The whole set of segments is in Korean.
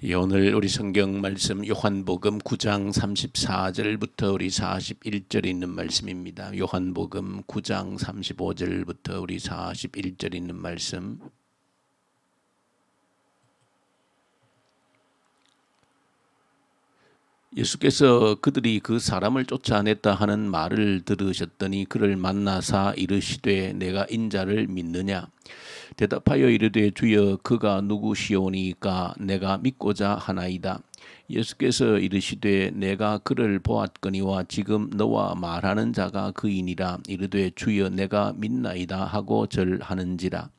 예, 오늘 우리 성경 말씀 요한복음 9장 34절부터 우리 41절 있는 말씀입니다. 요한복음 9장 35절부터 우리 41절 있는 말씀. 예수께서 그들이 그 사람을 쫓아냈다 하는 말을 들으셨더니 그를 만나사 이르시되 내가 인자를 믿느냐? 대답하여 이르되 주여 그가 누구시오니까 내가 믿고자 하나이다. 예수께서 이르시되 내가 그를 보았거니와 지금 너와 말하는 자가 그이니라. 이르되 주여 내가 믿나이다 하고 절하는지라.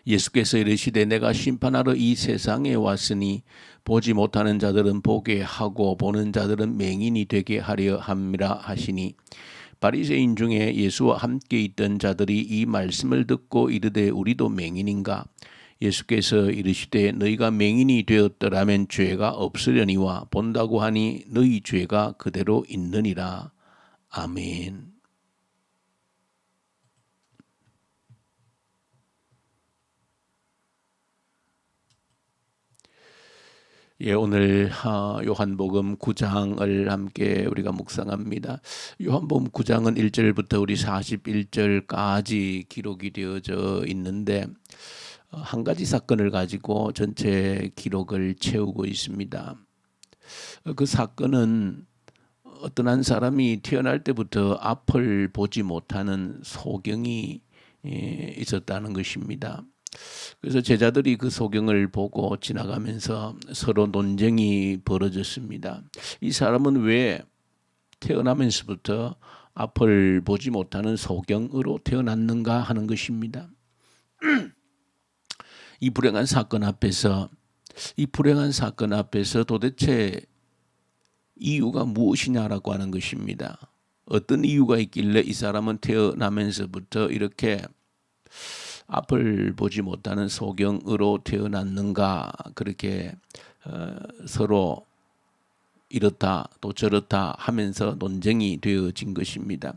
예수께서 이르시되 내가 심판하러 이 세상에 왔으니 보지 못하는 자들은 보게 하고 보는 자들은 맹인이 되게 하려 함이라 하시니 바리새인 중에 예수와 함께 있던 자들이 이 말씀을 듣고 이르되 우리도 맹인인가? 예수께서 이르시되 너희가 맹인이 되었더라면 죄가 없으려니와 본다고 하니 너희 죄가 그대로 있느니라. 아멘. 예, 오늘 요한복음 9장을 함께 우리가 묵상합니다. 요한복음 9장은 1절부터 우리 41절까지 기록이 되어져 있는데 한 가지 사건을 가지고 전체 기록을 채우고 있습니다. 그 사건은 어떤 한 사람이 태어날 때부터 앞을 보지 못하는 소경이 있었다는 것입니다. 그래서 제자들이 그 소경을 보고 지나가면서 서로 논쟁이 벌어졌습니다. 이 사람은 왜 태어나면서부터 앞을 보지 못하는 소경으로 태어났는가 하는 것입니다. 이 불행한 사건 앞에서 도대체 이유가 무엇이냐라고 하는 것입니다. 어떤 이유가 있길래 이 사람은 태어나면서부터 이렇게 앞을 보지 못하는 소경으로 태어났는가, 그렇게 서로 이렇다 또 저렇다 하면서 논쟁이 되어진 것입니다.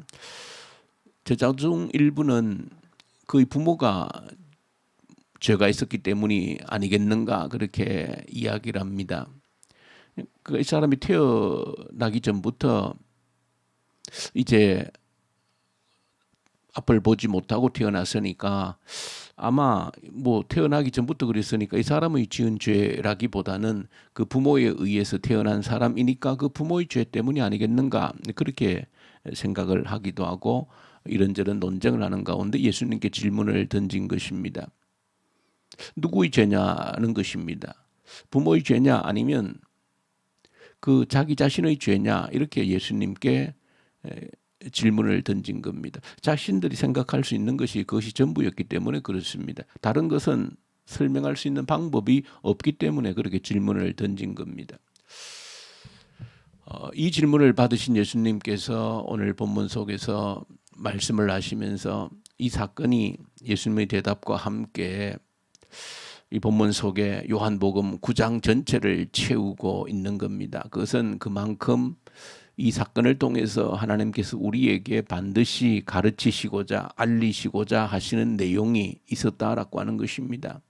제자 중 일부는 그의 부모가 죄가 있었기 때문이 아니겠는가 그렇게 이야기를 합니다. 이 사람이 태어나기 전부터 이제 앞을 보지 못하고 태어났으니까 아마 뭐 태어나기 전부터 그랬으니까 이 사람의 지은 죄라기보다는 그 부모에 의해서 태어난 사람이니까 그 부모의 죄 때문이 아니겠는가 그렇게 생각을 하기도 하고 이런저런 논쟁을 하는 가운데 예수님께 질문을 던진 것입니다. 누구의 죄냐는 것입니다. 부모의 죄냐 아니면 그 자기 자신의 죄냐 이렇게 예수님께 질문을 던진 겁니다. 자신들이 생각할 수 있는 것이 그것이 전부였기 때문에 그렇습니다. 다른 것은 설명할 수 있는 방법이 없기 때문에 그렇게 질문을 던진 겁니다. 이 질문을 받으신 예수님께서 오늘 본문 속에서 말씀을 하시면서 이 사건이 예수님의 대답과 함께 이 본문 속에 요한복음 9장 전체를 채우고 있는 겁니다. 그것은 그만큼 이 사건을 통해서 하나님께서 우리에게 반드시 가르치시고자 알리시고자 하시는 내용이 있었다라고 하는 것입니다.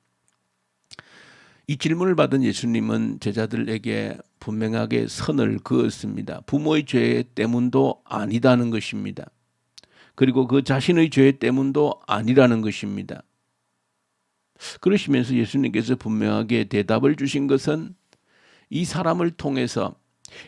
이 질문을 받은 예수님은 제자들에게 분명하게 선을 그었습니다. 부모의 죄 때문도 아니다는 것입니다. 그리고 그 자신의 죄 때문도 아니라는 것입니다. 그러시면서 예수님께서 분명하게 대답을 주신 것은 이 사람을 통해서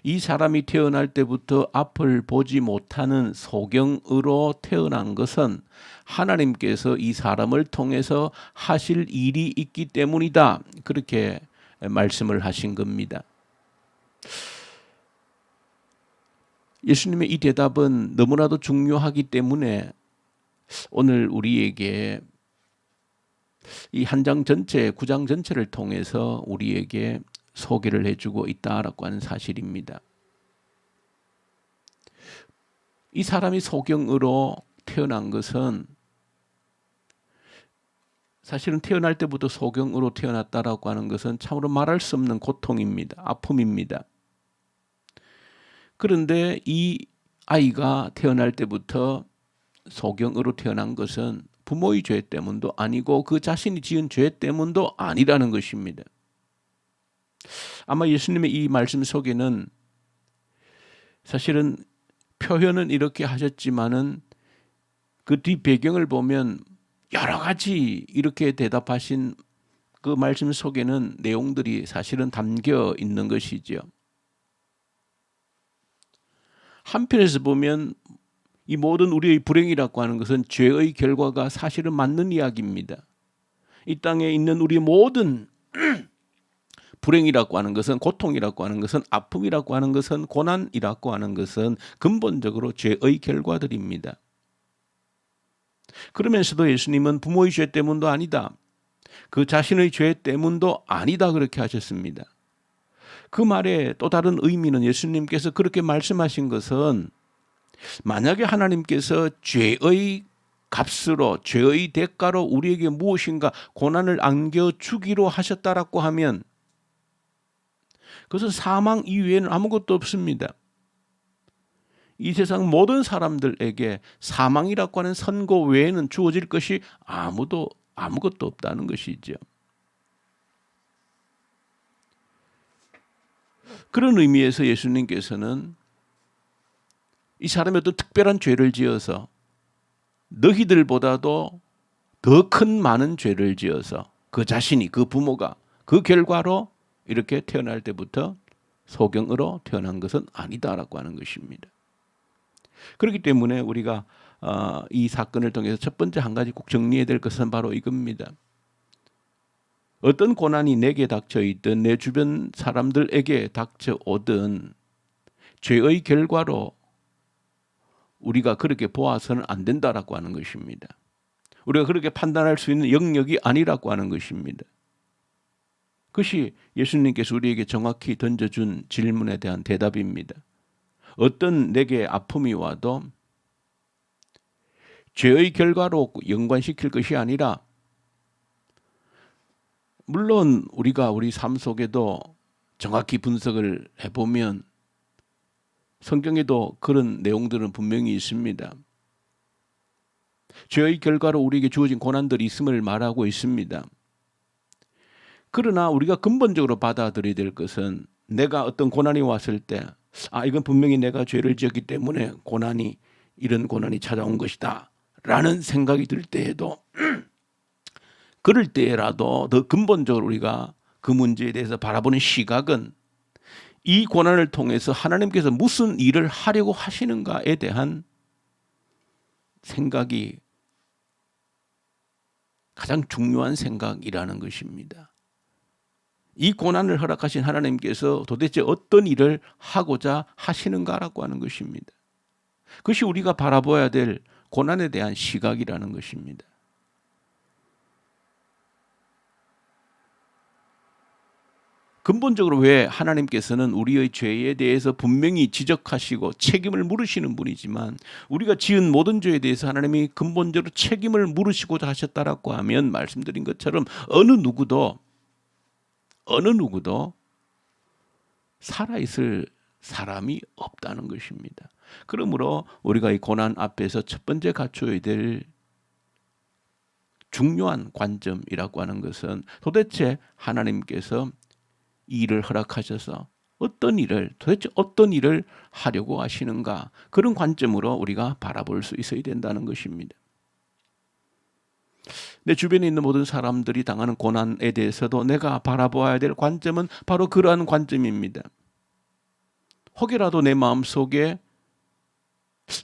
이 사람이 태어날 때부터 앞을 보지 못하는 소경으로 태어난 것은 하나님께서 이 사람을 통해서 하실 일이 있기 때문이다. 그렇게 말씀을 하신 겁니다. 예수님의 이 대답은 너무나도 중요하기 때문에 오늘 우리에게 이 한 장 전체, 9장 전체를 통해서 우리에게 소개를 해주고 있다라고 하는 사실입니다. 이 사람이 소경으로 태어난 것은 사실은 태어날 때부터 소경으로 태어났다라고 하는 것은 참으로 말할 수 없는 고통입니다. 아픔입니다. 그런데 이 아이가 태어날 때부터 소경으로 태어난 것은 부모의 죄 때문도 아니고 그 자신이 지은 죄 때문도 아니라는 것입니다. 아마 예수님의 이 말씀 속에는 사실은 표현은 이렇게 하셨지만은 그 뒤 배경을 보면 여러 가지 이렇게 대답하신 그 말씀 속에는 내용들이 사실은 담겨 있는 것이죠. 한편에서 보면 이 모든 우리의 불행이라고 하는 것은 죄의 결과가 사실은 맞는 이야기입니다. 이 땅에 있는 우리 모든 불행이라고 하는 것은, 고통이라고 하는 것은, 아픔이라고 하는 것은, 고난이라고 하는 것은 근본적으로 죄의 결과들입니다. 그러면서도 예수님은 부모의 죄 때문도 아니다, 그 자신의 죄 때문도 아니다 그렇게 하셨습니다. 그 말의 또 다른 의미는 예수님께서 그렇게 말씀하신 것은 만약에 하나님께서 죄의 값으로, 죄의 대가로 우리에게 무엇인가 고난을 안겨주기로 하셨다라고 하면 그것은 사망 이외에는 아무것도 없습니다. 이 세상 모든 사람들에게 사망이라고 하는 선고 외에는 주어질 것이 아무것도 없다는 것이죠. 그런 의미에서 예수님께서는 이 사람이 어떤 특별한 죄를 지어서 너희들보다도 더 큰 많은 죄를 지어서 그 자신이, 그 부모가 그 결과로 이렇게 태어날 때부터 소경으로 태어난 것은 아니다라고 하는 것입니다. 그렇기 때문에 우리가 이 사건을 통해서 첫 번째 한 가지 꼭 정리해야 될 것은 바로 이겁니다. 어떤 고난이 내게 닥쳐있든 내 주변 사람들에게 닥쳐오든 죄의 결과로 우리가 그렇게 보아서는 안 된다라고 하는 것입니다. 우리가 그렇게 판단할 수 있는 영역이 아니라고 하는 것입니다. 그것이 예수님께서 우리에게 정확히 던져준 질문에 대한 대답입니다. 어떤 내게 아픔이 와도 죄의 결과로 연관시킬 것이 아니라, 물론 우리가 우리 삶 속에도 정확히 분석을 해보면 성경에도 그런 내용들은 분명히 있습니다. 죄의 결과로 우리에게 주어진 고난들이 있음을 말하고 있습니다. 그러나 우리가 근본적으로 받아들여야 될 것은 내가 어떤 고난이 왔을 때 이건 분명히 내가 죄를 지었기 때문에 이런 고난이 찾아온 것이다 라는 생각이 들 때에도 그럴 때라도 더 근본적으로 우리가 그 문제에 대해서 바라보는 시각은 이 고난을 통해서 하나님께서 무슨 일을 하려고 하시는가에 대한 생각이 가장 중요한 생각이라는 것입니다. 이 고난을 허락하신 하나님께서 도대체 어떤 일을 하고자 하시는가라고 하는 것입니다. 그것이 우리가 바라봐야 될 고난에 대한 시각이라는 것입니다. 근본적으로 왜 하나님께서는 우리의 죄에 대해서 분명히 지적하시고 책임을 물으시는 분이지만 우리가 지은 모든 죄에 대해서 하나님이 근본적으로 책임을 물으시고자 하셨다라고 하면, 말씀드린 것처럼 어느 누구도 살아있을 사람이 없다는 것입니다. 그러므로 우리가 이 고난 앞에서 첫 번째 갖춰야 될 중요한 관점이라고 하는 것은 도대체 하나님께서 이 일을 허락하셔서 도대체 어떤 일을 하려고 하시는가, 그런 관점으로 우리가 바라볼 수 있어야 된다는 것입니다. 내 주변에 있는 모든 사람들이 당하는 고난에 대해서도 내가 바라보아야 될 관점은 바로 그러한 관점입니다. 혹여라도 내 마음속에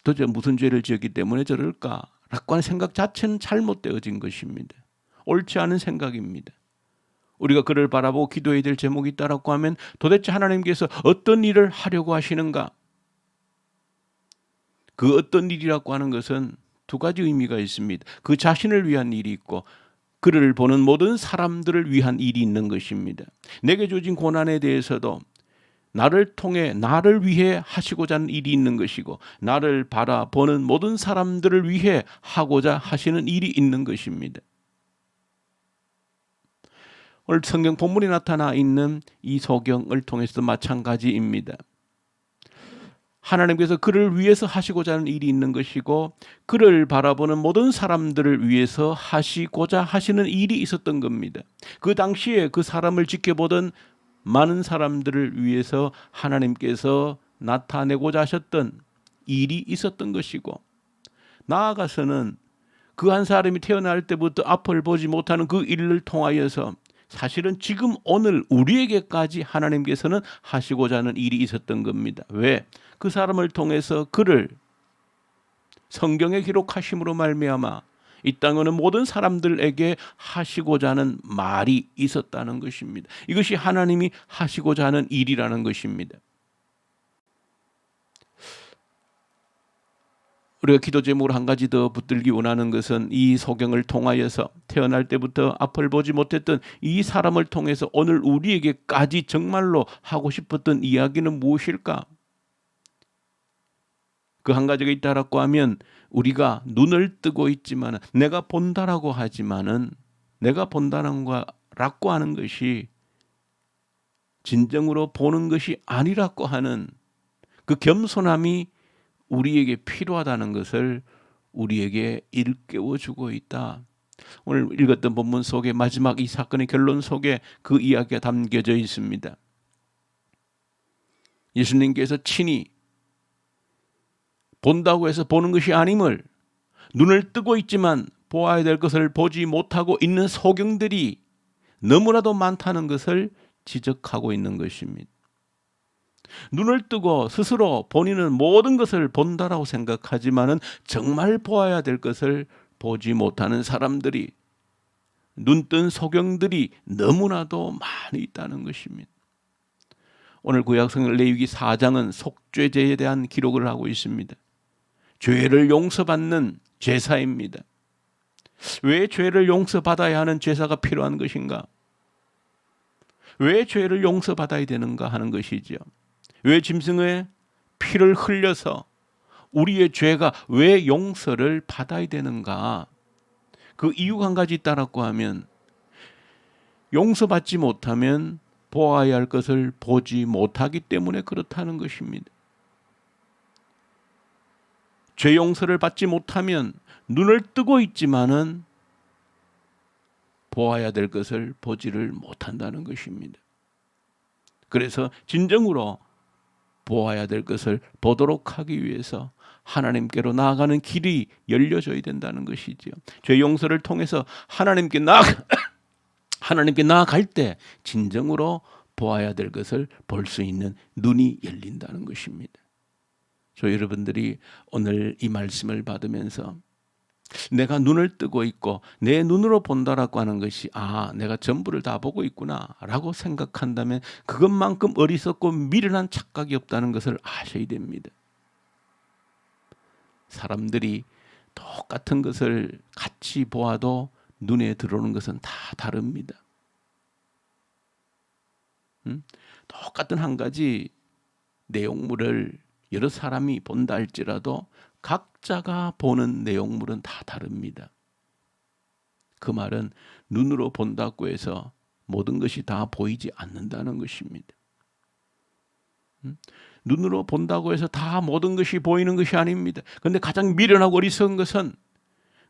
도대체 무슨 죄를 지었기 때문에 저럴까라고 하는 생각 자체는 잘못되어진 것입니다. 옳지 않은 생각입니다. 우리가 그를 바라보고 기도해야 될 제목이 있다라고 하면 도대체 하나님께서 어떤 일을 하려고 하시는가? 그 어떤 일이라고 하는 것은 두 가지 의미가 있습니다. 그 자신을 위한 일이 있고 그를 보는 모든 사람들을 위한 일이 있는 것입니다. 내게 주어진 고난에 대해서도 나를 통해 나를 위해 하시고자 하는 일이 있는 것이고 나를 바라보는 모든 사람들을 위해 하고자 하시는 일이 있는 것입니다. 오늘 성경 본문에 나타나 있는 이 소경을 통해서도 마찬가지입니다. 하나님께서 그를 위해서 하시고자 하는 일이 있는 것이고 그를 바라보는 모든 사람들을 위해서 하시고자 하시는 일이 있었던 겁니다. 그 당시에 그 사람을 지켜보던 많은 사람들을 위해서 하나님께서 나타내고자 하셨던 일이 있었던 것이고, 나아가서는 그 한 사람이 태어날 때부터 앞을 보지 못하는 그 일을 통하여서 사실은 지금 오늘 우리에게까지 하나님께서는 하시고자 하는 일이 있었던 겁니다. 왜? 그 사람을 통해서 그를 성경에 기록하심으로 말미암아 이 땅에 오는 모든 사람들에게 하시고자 하는 말이 있었다는 것입니다. 이것이 하나님이 하시고자 하는 일이라는 것입니다. 우리가 기도 제목으로 한 가지 더 붙들기 원하는 것은 이 소경을 통하여서 태어날 때부터 앞을 보지 못했던 이 사람을 통해서 오늘 우리에게까지 정말로 하고 싶었던 이야기는 무엇일까? 그 한 가지가 있다라고 하면, 우리가 눈을 뜨고 있지만 내가 본다라고 하지만은 내가 본다는 거라고 하는 것이 진정으로 보는 것이 아니라고 하는 그 겸손함이 우리에게 필요하다는 것을 우리에게 일깨워주고 있다. 오늘 읽었던 본문 속에 마지막 이 사건의 결론 속에 그 이야기가 담겨져 있습니다. 예수님께서 친히 본다고 해서 보는 것이 아님을, 눈을 뜨고 있지만 보아야 될 것을 보지 못하고 있는 소경들이 너무나도 많다는 것을 지적하고 있는 것입니다. 눈을 뜨고 스스로 본인은 모든 것을 본다라고 생각하지만은 정말 보아야 될 것을 보지 못하는 사람들이, 눈뜬 소경들이 너무나도 많이 있다는 것입니다. 오늘 구약성경 레위기 4장은 속죄제에 대한 기록을 하고 있습니다. 죄를 용서받는 제사입니다. 왜 죄를 용서받아야 하는 제사가 필요한 것인가? 왜 죄를 용서받아야 되는가 하는 것이죠. 왜 짐승의 피를 흘려서 우리의 죄가 왜 용서를 받아야 되는가? 그 이유가 한 가지 있다라고 하면, 용서받지 못하면 보아야 할 것을 보지 못하기 때문에 그렇다는 것입니다. 죄 용서를 받지 못하면 눈을 뜨고 있지만은 보아야 될 것을 보지를 못한다는 것입니다. 그래서 진정으로 보아야 될 것을 보도록 하기 위해서 하나님께로 나아가는 길이 열려져야 된다는 것이죠. 죄 용서를 통해서 하나님께 나아갈 때 진정으로 보아야 될 것을 볼 수 있는 눈이 열린다는 것입니다. 저 여러분들이 오늘 이 말씀을 받으면서 내가 눈을 뜨고 있고 내 눈으로 본다라고 하는 것이, 내가 전부를 다 보고 있구나 라고 생각한다면 그것만큼 어리석고 미련한 착각이 없다는 것을 아셔야 됩니다. 사람들이 똑같은 것을 같이 보아도 눈에 들어오는 것은 다 다릅니다. 똑같은 한 가지 내용물을 여러 사람이 본다 할지라도 각자가 보는 내용물은 다 다릅니다. 그 말은 눈으로 본다고 해서 모든 것이 다 보이지 않는다는 것입니다. 눈으로 본다고 해서 다 모든 것이 보이는 것이 아닙니다. 그런데 가장 미련하고 어리석은 것은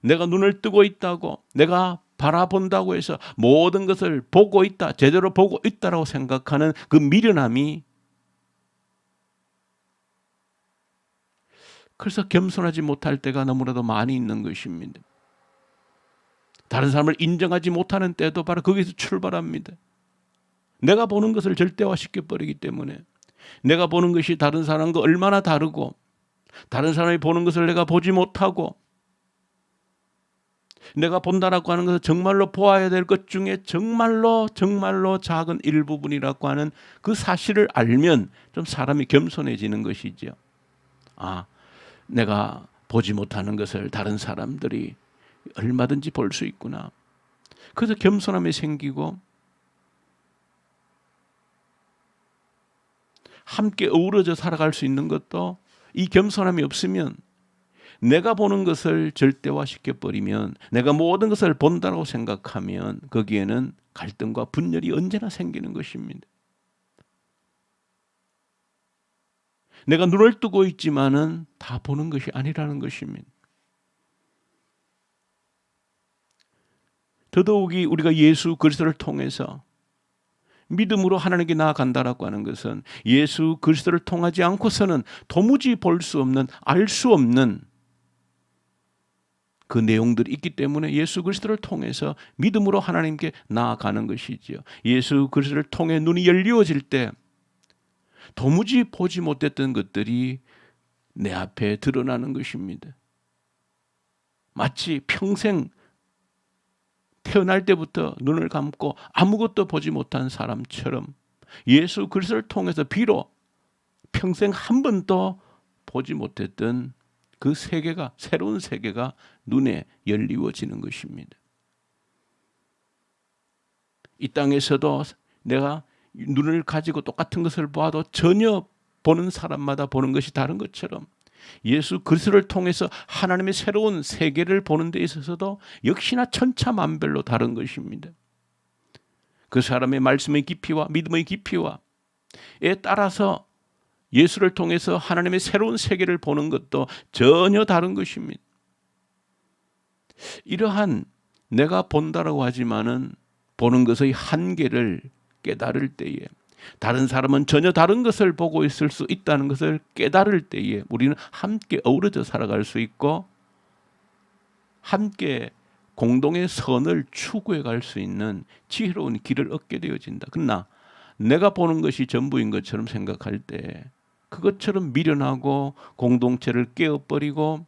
내가 눈을 뜨고 있다고, 내가 바라본다고 해서 모든 것을 보고 있다, 제대로 보고 있다라고 생각하는 그 미련함이, 그래서 겸손하지 못할 때가 너무나도 많이 있는 것입니다. 다른 사람을 인정하지 못하는 때도 바로 거기서 출발합니다. 내가 보는 것을 절대화시켜버리기 때문에, 내가 보는 것이 다른 사람과 얼마나 다르고 다른 사람이 보는 것을 내가 보지 못하고, 내가 본다라고 하는 것은 정말로 보아야 될 것 중에 정말로 작은 일부분이라고 하는 그 사실을 알면 좀 사람이 겸손해지는 것이죠. 내가 보지 못하는 것을 다른 사람들이 얼마든지 볼 수 있구나. 그래서 겸손함이 생기고 함께 어우러져 살아갈 수 있는 것도, 이 겸손함이 없으면 내가 보는 것을 절대화시켜버리면, 내가 모든 것을 본다고 생각하면 거기에는 갈등과 분열이 언제나 생기는 것입니다. 내가 눈을 뜨고 있지만은 다 보는 것이 아니라는 것입니다. 더더욱이 우리가 예수 그리스도를 통해서 믿음으로 하나님께 나아간다라고 하는 것은 예수 그리스도를 통하지 않고서는 도무지 볼 수 없는, 알 수 없는 그 내용들이 있기 때문에 예수 그리스도를 통해서 믿음으로 하나님께 나아가는 것이지요. 예수 그리스도를 통해 눈이 열리워질 때 도무지 보지 못했던 것들이 내 앞에 드러나는 것입니다. 마치 평생 태어날 때부터 눈을 감고 아무것도 보지 못한 사람처럼 예수 그리스도를 통해서 비록 평생 한 번도 보지 못했던 그 세계가, 새로운 세계가 눈에 열리워지는 것입니다. 이 땅에서도 내가 눈을 가지고 똑같은 것을 보아도 전혀 보는 사람마다 보는 것이 다른 것처럼 예수 그리스도를 통해서 하나님의 새로운 세계를 보는 데 있어서도 역시나 천차만별로 다른 것입니다. 그 사람의 말씀의 깊이와 믿음의 깊이와에 따라서 예수를 통해서 하나님의 새로운 세계를 보는 것도 전혀 다른 것입니다. 이러한 내가 본다라고 하지만은 보는 것의 한계를 깨달을 때에, 다른 사람은 전혀 다른 것을 보고 있을 수 있다는 것을 깨달을 때에 우리는 함께 어우러져 살아갈 수 있고 함께 공동의 선을 추구해 갈 수 있는 지혜로운 길을 얻게 되어진다. 그러나 내가 보는 것이 전부인 것처럼 생각할 때 그것처럼 미련하고 공동체를 깨어버리고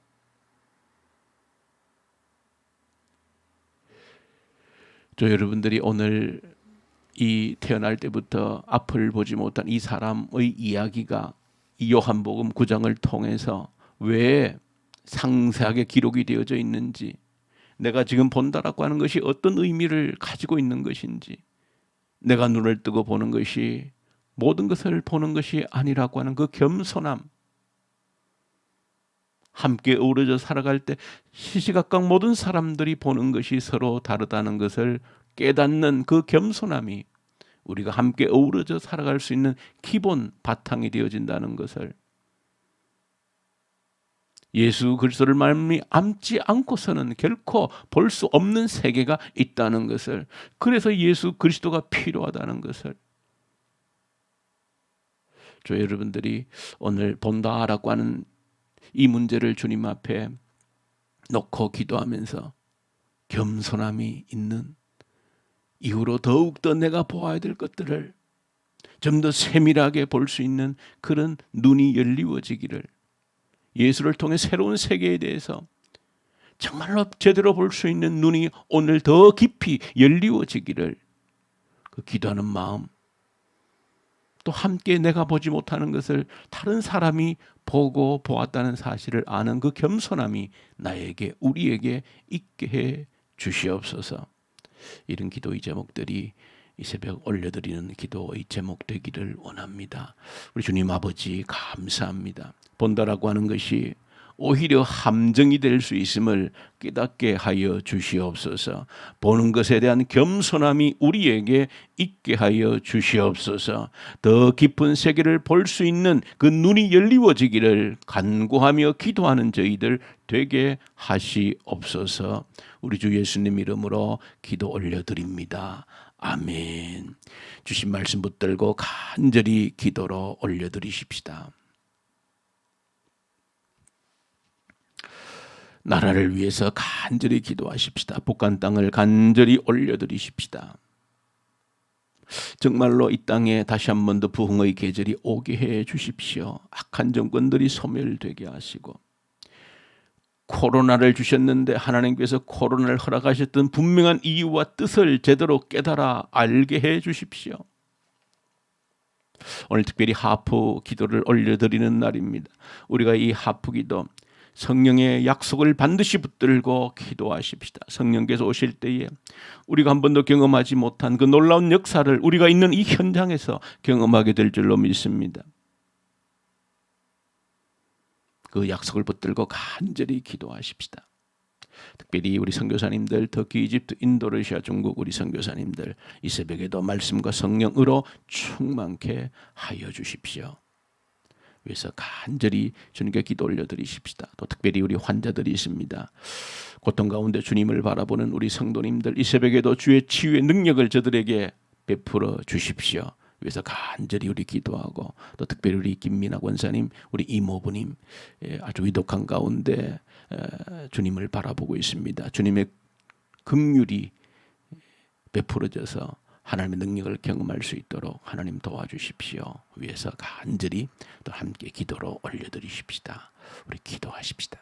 여러분들이 오늘 이 태어날 때부터 앞을 보지 못한 이 사람의 이야기가 이 요한복음 9장을 통해서 왜 상세하게 기록이 되어져 있는지, 내가 지금 본다라고 하는 것이 어떤 의미를 가지고 있는 것인지, 내가 눈을 뜨고 보는 것이 모든 것을 보는 것이 아니라고 하는 그 겸손함, 함께 어우러져 살아갈 때 시시각각 모든 사람들이 보는 것이 서로 다르다는 것을 깨닫는 그 겸손함이 우리가 함께 어우러져 살아갈 수 있는 기본 바탕이 되어진다는 것을, 예수 그리스도를 말미암지 않고서는 결코 볼 수 없는 세계가 있다는 것을, 그래서 예수 그리스도가 필요하다는 것을 여러분들이 오늘 본다라고 하는 이 문제를 주님 앞에 놓고 기도하면서 겸손함이 있는 이후로 더욱더 내가 보아야 될 것들을 좀 더 세밀하게 볼 수 있는 그런 눈이 열리워지기를, 예수를 통해 새로운 세계에 대해서 정말로 제대로 볼 수 있는 눈이 오늘 더 깊이 열리워지기를 그 기도하는 마음, 또 함께 내가 보지 못하는 것을 다른 사람이 보고 보았다는 사실을 아는 그 겸손함이 나에게, 우리에게 있게 해 주시옵소서. 이런 기도의 제목들이 이 새벽 올려드리는 기도의 제목 되기를 원합니다. 우리 주님 아버지 감사합니다. 본다라고 하는 것이 오히려 함정이 될 수 있음을 깨닫게 하여 주시옵소서. 보는 것에 대한 겸손함이 우리에게 있게 하여 주시옵소서. 더 깊은 세계를 볼 수 있는 그 눈이 열리워지기를 간구하며 기도하는 저희들 되게 하시옵소서. 우리 주 예수님 이름으로 기도 올려드립니다. 아멘. 주신 말씀 붙들고 간절히 기도로 올려드리십시다. 나라를 위해서 간절히 기도하십시다. 북한 땅을 간절히 올려드리십시다. 정말로 이 땅에 다시 한 번 더 부흥의 계절이 오게 해 주십시오. 악한 정권들이 소멸되게 하시고, 코로나를 주셨는데 하나님께서 코로나를 허락하셨던 분명한 이유와 뜻을 제대로 깨달아 알게 해 주십시오. 오늘 특별히 하프 기도를 올려드리는 날입니다. 우리가 이 하프 기도, 성령의 약속을 반드시 붙들고 기도하십시다. 성령께서 오실 때에 우리가 한 번도 경험하지 못한 그 놀라운 역사를 우리가 있는 이 현장에서 경험하게 될 줄로 믿습니다. 그 약속을 붙들고 간절히 기도하십시다. 특별히 우리 선교사님들, 터키, 이집트, 인도네시아, 중국 우리 선교사님들 이 새벽에도 말씀과 성령으로 충만케 하여 주십시오. 위해서 간절히 주님께 기도 올려드리십시다. 또 특별히 우리 환자들이 있습니다. 고통 가운데 주님을 바라보는 우리 성도님들 이 새벽에도 주의 치유의 능력을 저들에게 베풀어 주십시오. 위해서 간절히 우리 기도하고 또 특별히 우리 김민아 권사님, 우리 이모부님 아주 위독한 가운데 주님을 바라보고 있습니다. 주님의 긍휼이 베풀어져서 하나님의 능력을 경험할 수 있도록 하나님 도와주십시오. 위해서 간절히 또 함께 기도로 올려드리십시다. 우리 기도하십시다.